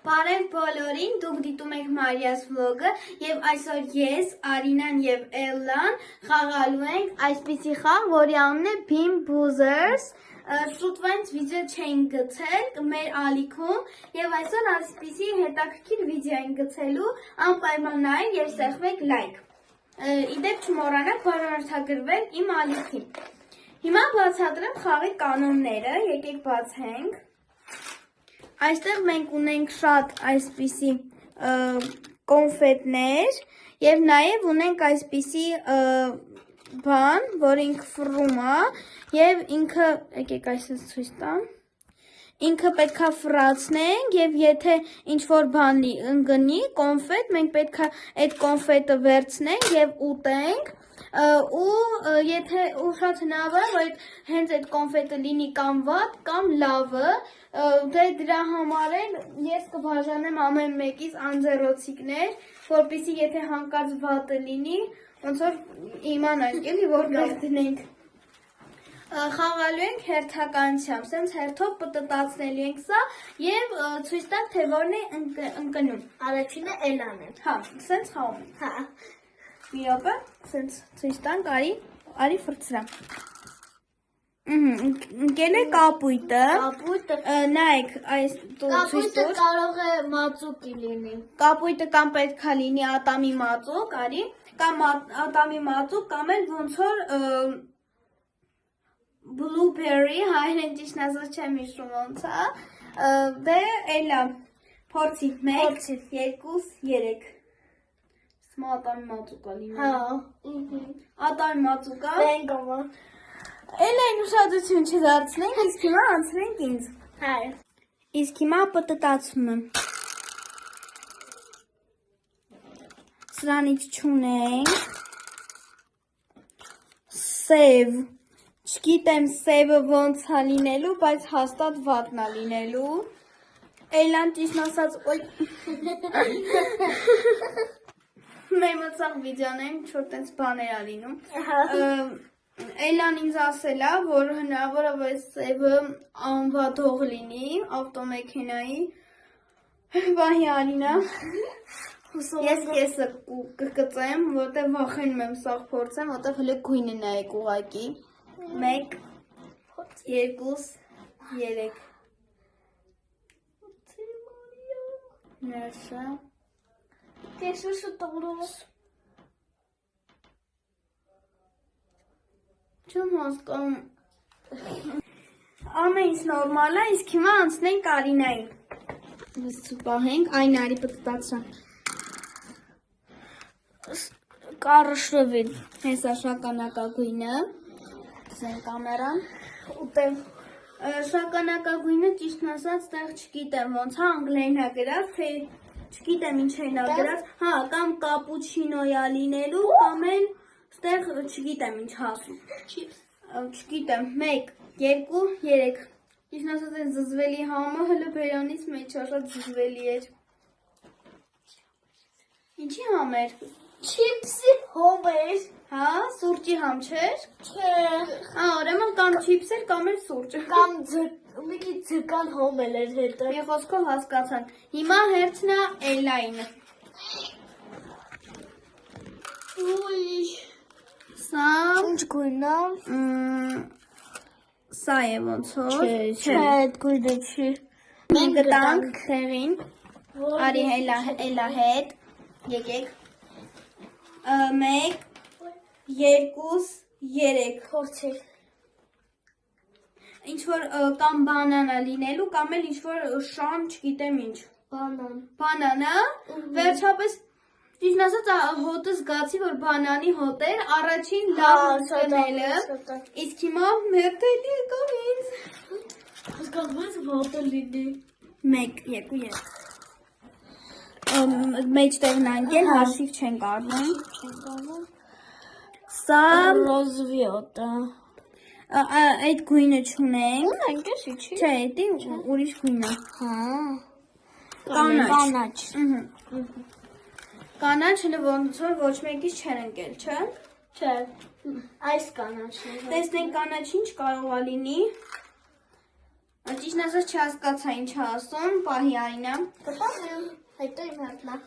Բարև բոլորին, դուք դիտում եք Մարիա's vlog-ը եւ այսօր ես, Արինան եւ Էլլան խաղալու ենք այսպիսի խաղ, որի անունն է Bean Boozers։ Շուտվանց վիդեո չենք գցել մեր ալիքում եւ այսօր այսպիսի հետաքրքիր վիդեո ենք գցելու, անպայման նայեք եւ սեղմեք լայք։ Իդեպ չմոռանաք բաժանորդագրվել իմ ալիքին։ Հիմա բացատրեմ խաղի կանոնները, եկեք բացենք։ Այստեղ մենք ունենք շատ այսպիսի կոնֆետներ եւ նաեւ ունենք այսպիսի բան, որ ինքը ֆռում է եւ ինքը եկեք այսպես ցույց տամ։ Ինքը պետքա ֆռացնենք եւ եթե ինչ որ բան ընկնի կոնֆետ, մենք պետքա այդ կոնֆետը վերցնենք եւ ուտենք ու եթե շատ հնարավոր է որ հենց այդ կոնֆետը լինի կամ վատ կամ լավը, դե դրա համար էլ ես կբաժանեմ ամեն մեկից անձեռոցիկներ, որպեսզի եթե հանկարծ վատը լինի, ոնց որ իմանանք էլի որ գտնենք։ Խաղալու ենք հերթականությամբ, սենց հերթով պտտացնելու ենք սա եւ ցույց տանք թե որն է ընկնում։ Առաջինը Էլան է։ Հա, սենց խաղում ենք։ Հա։ Մի րոպե, սենց ցույց տանք, արի ֆրծրա։ Ընկել է կապույտը։ Կապույտը Նայեք, այս ցույց տուր։ կարող է մածուկի լինի։ Կապույտը կամ պետքա լինի ատամի մածուկ, արի, կամ ատամի մածուկ, կամ էլ ոնց որ blueberry, հայերեն ճիշտ ասած չեմ հիշում ոնց է։ Դե էլա, փորձի 1, 2, 3։ Սմա ատամի մածուկ է լինի։ Հա։ Ատամի մածուկ է։ Բենգոմը։ Էլա այն ուշադրություն չդարձնենք, իսկ հիմա անցնենք ինձ։ Հա։ Իսկ հիմա պտտացում եմ։ Սրանից չունենք։ Սև։ Չգիտեմ սևը ոնց է լինելու, բայց հաստատ վատն է լինելու։ Էլան ճիշտ ասած, ոյ։ Մեր մտցաղ վիդեոներում չոր տենց բաներ է լինում։ Էլան ինձ ասել է, որ հնարավոր է, որ սևը անվատող լինի ավտոմեքենայի։ Վահի Արինա։ Ես կեսը կկծեմ, որտեղ վախենում եմ սաղ փորձեմ, որտեղ հլը գույնը նայեք ուղակի։ 1, 2, 3։ Ներսա։ Կեսը շտորոս։ Չեմ հասկանում։ Ամեն ինչ նորմալ է, իսկ հիմա անցնենք Արինային։ Ես պահենք, այն արի պտտացրան։ Կարշրվին, հեսա շագանակագույնը, ձեն կամերան, ուտեմ, շագանակագույնը ճիշտն ասած տեղ չգիտեմ ոնց հա անգլերեն է գրած, թե չգիտեմ ինչ են գրած, հա կամ կապուչինոյա լինելու, կամ էլ ստեղ չգիտեմ ինչ հասում, չգիտեմ, 1, 2, 3, ճիշտն ասած են զզվելի համը հլը բերանից մեջ շատ զզվելի էր, ինչի համ էր, Չիպսի հոմ էր։ հա, սուրճի համ չէր, Չէ։ ուրեմն կամ չիպս էր կամ էլ սուրճ, Կամ մի քիչ ձկան հոմ էր հետը։ մի խոսքով հասկացան, հիմա հերթնա Էլլայինը, Ուй։ սա, Ինչ գույնն է։ սա է ոնց որ, Չէ, այդ գույնը չի։ մենք գտանք տեղին, արի Էլլա հետ, եկեք, 1, 2, 3, Փորձեք։ ինչ որ կամ բանանա լինելու, կամ էլ ինչ որ շան, չգիտեմ ինչ, բանանա, վերջապես, ճիշտ ասած հոտը զգացի, որ բանանի հոտ էր, առաջին լավ ընկնելը, իսկ հիմա մերտելի եկավ ինձ, Հասկանում ես ոտը լինի։ 1, 2, 3, մեջտեղն անկել, հաշիվ չենք արնում, սա Ռոզվիոտը։ այդ գույնը չունենք, Այնքեսի չի։ չէ, էդի ուրիշ գույն է, Հա։ կանաչ, կանաչ հլը ոնց որ ոչ մեկից չեն ընկել, չէ, Չէ։ Այս կանաչն է։ տեսնենք կանաչ ինչ կարող է լինի, Ճիշտն ասած չհասկացա ինչ ասում, պահի Արինա։ Կպահեմ, հետո իմ հերթն է։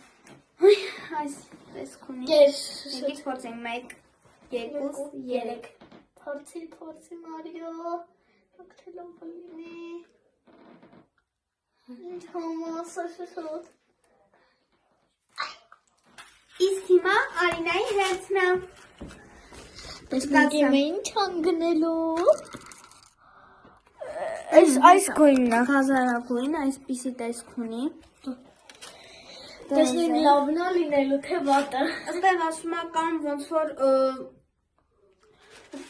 Այս տեսք ունի։ Կես։ Եկեք փորձենք 1, 2, 3։ Փորձի Մարիո։ Օգտելով լինի։ Ինչ համասաշոտ։ Իսկ հիմա Արինայի հերթն է։ Տեսնենք ինչ անգնելու։ Այս գույնն է, հազարագույն, այսպիսի տեսք ունի։ Տեսնենք լավն է լինելու, թե վատը։ Այստեղ ասում է կամ ոնց որ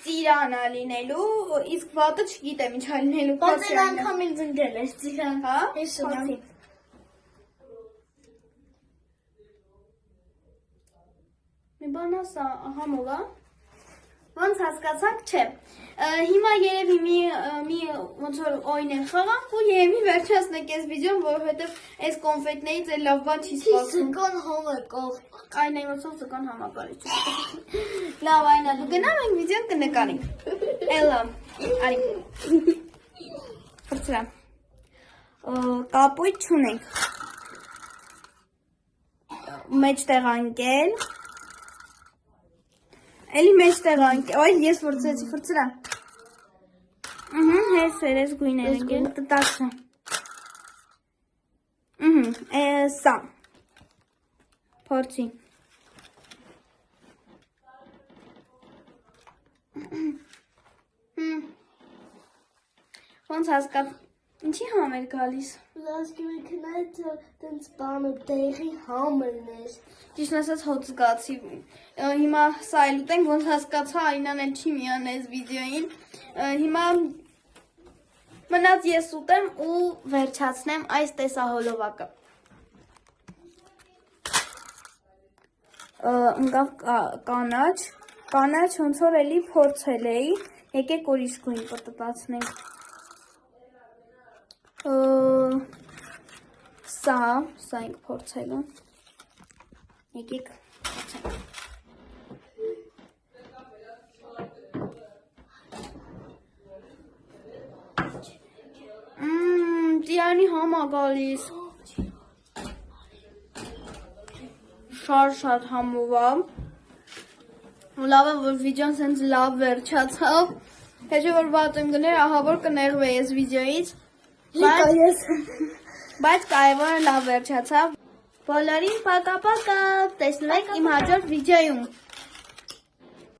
ծիրան է լինելու, իսկ վատը չգիտեմ ինչ է լինելու։ Բայց այն անգամ ինձ ընկել է ծիրան։ Հա? Հիշում եմ։ Մի բան ասա, համով է։ Ոնց հասկացանք, չէ։ Հիմա երևի մի ոնց որ օյնեն խաղանք ու երևի վերջացնենք այս վիդեոն, որովհետև այս կոնֆետներից էլ լավ բան չի սպասում։ Զգան համակող։ Այն այնոցով զգան համակարիչ։ Լավ, այնա դու գնա մենք վիդեոն կնկարենք։ Էլա, արի։ Ֆրցրա։ Կապույտ չունենք։ Մեջտեղ անկել։ Էլի մեջտեղ անկել։ Այ ես ֆրցեցի, ֆրցրա։ Հեսերես գույներ անկել, տտացը։ Սա։ Փորձի։ Ոնց հասկաց, ինչի համ էր գալիս։ Լասկի մեկնայց տենց բանը տեղի համերն էր։ Ճիշտ ասած հոտ զգացի։ Հիմա սա էլ ուտենք, ոնց հասկացա Արինան էլ չի միան այս վիդեոին։ Հիմա մնաց ես ուտեմ ու վերջացնեմ այս տեսահոլովակը։ Ընկավ կանաչ ոնց որ էլի փորձել էի, եկեք ուրիշ գույն պտտացնենք։ Սա ենք փորձելու։ Եկեք փորձենք։ Ծիրանի համ է գալիս։ Շատ համով է։ Լավ է, որ վիդեոն սենց լավ վերջացավ։ Հետո որ վատ եմ գներ, ահա որ կներվեի այս վիդեոից։ Բայց կարևորը լավ վերջացավ։ Բոլորին պակա-պակա, տեսնվեք իմ հաջորդ վիդեոյում։